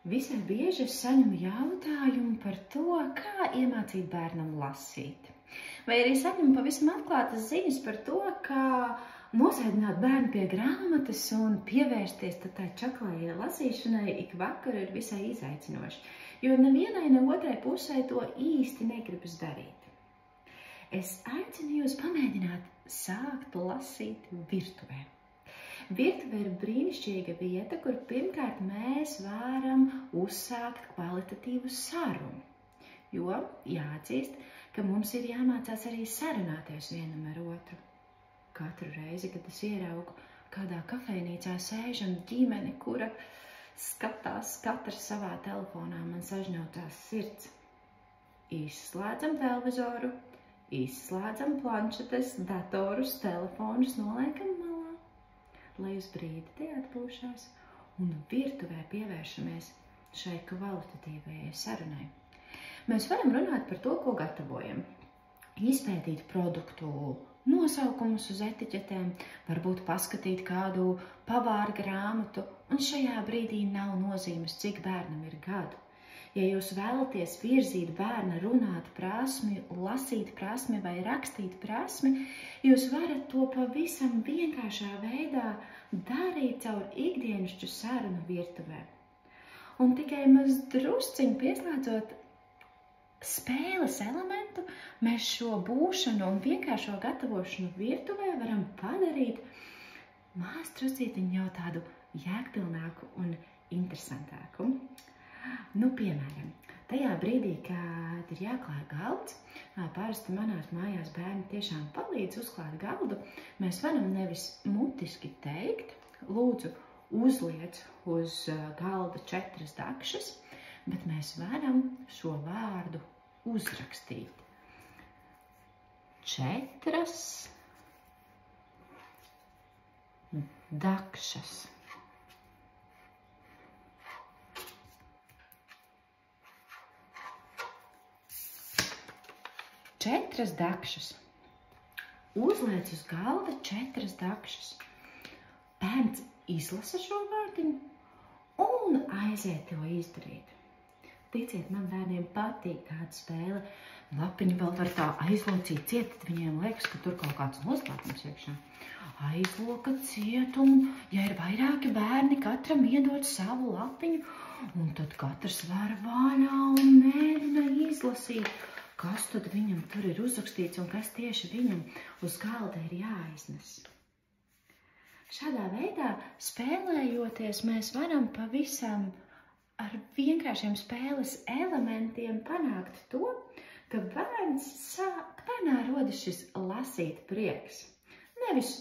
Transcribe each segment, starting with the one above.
Visai bieži es saņemu jautājumu par to, kā iemācīt bērnam lasīt. Vai arī saņemu pavisam atklātas ziņas par to, kā nosēdināt bērnu pie grāmatas un pievērsties tai čaklajai lasīšanai ik vakaru ir visai izaicinoši, jo nevienai ne otrai pusē to īsti negribas darīt. Es aicinu jūs pamēģināt sākt lasīt virtuvē. Virtuve ir brīnišķīga vieta, kur pirmkārt mēs varam uzsākt kvalitatīvu sarunu, jo jāatzīst, ka mums ir jāmācās arī sarunāties vienam ar otru. Katru reizi, kad es ieraugu kādā kafejnīcā sēžam ģimeni, kura skatās katrs savā telefonā, man sažņautās sirds. Izslēdzam televizoru, izslēdzam planšetes, datorus, telefonus, noliekam malā, lai uz brīdi tie atpūšās un virtuvē pievēršamies šai kvalitatīvajai sarunai. Mēs varam runāt par to, ko gatavojam, izpētīt produktu nosaukumus uz etiķetēm, varbūt paskatīt kādu pavāra grāmatu, un šajā brīdī nav nozīmes, cik bērnam ir gadu. Ja jūs vēlaties virzīt bērna runāt prasmi, lasīt prasmi vai rakstīt prasmi, jūs varat to pavisam vienkāršā veidā darīt caur ikdienišķu sarunu virtuvē. Un tikai maz drusciņu pieslēdzot spēles elementu, mēs šo būšanu un vienkāršo gatavošanu virtuvē varam padarīt maz druscītiņu jau tādu jēgpilnāku un interesantāku. Piemēram, tajā brīdī, kad ir jāklāj galds, parasti manās mājās bērni tiešām palīdz uzklāt galdu, mēs varam nevis mutiski teikt, lūdzu, uzliec uz galda 4 dakšas, bet mēs varam šo vārdu uzrakstīt. 4 dakšas. Četras dakšas. Uzliec uz galda 4 dakšas. Bērns izlasa šo vārdiņu un aiziet to izdarīt. Ticiet, man bērniem patīk tāda spēle. Lapiņu vēl var tā aizlocīt ciet, tad viņiem liekas, ka tur kaut kāds noslēpums iekšā. Aizloka ciet, un ja ir vairāki bērni, katram iedod savu lapiņu, un tad katrs var vaļā un mēģina izlasīt, kas tad viņam tur ir uzrakstīts un kas tieši viņam uz galda ir jāiznes. Šādā veidā, spēlējoties, mēs varam pavisam ar vienkāršiem spēles elementiem panākt to, ka bērnā rodas šis lasīt prieks. Nevis,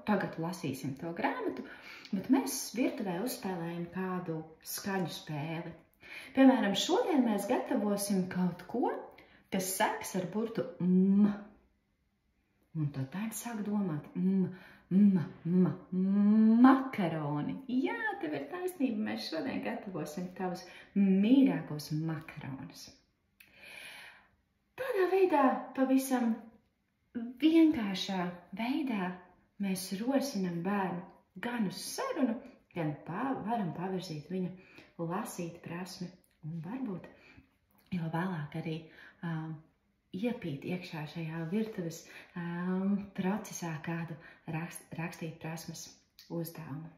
tagad lasīsim to grāmatu, bet mēs virtuvē uzspēlējam kādu skaņu spēli. Piemēram, šodien mēs gatavosim kaut ko, kas sāks ar burtu m. Un tad bērns sāk domāt, makaroni. Jā, tev ir taisnība, mēs šodien gatavosim tavus mīļākos makaronus. Tādā veidā, pavisam vienkāršā veidā, mēs rosinam bērnu gan uz sarunu, gan varam pavirzīt viņa lasīt prasmi un varbūt jau vēlāk arī iepīt iekšā šajā virtuves procesā kādu rakstīt prasmes uzdevumu.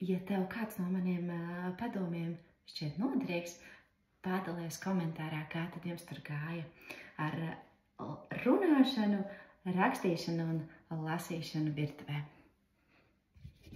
Ja tev kāds no maniem padomiem šķiet noderīgs, padalies komentārā, kā tad jums tur gāja ar runāšanu, rakstīšanu un lasīšanu virtuvē.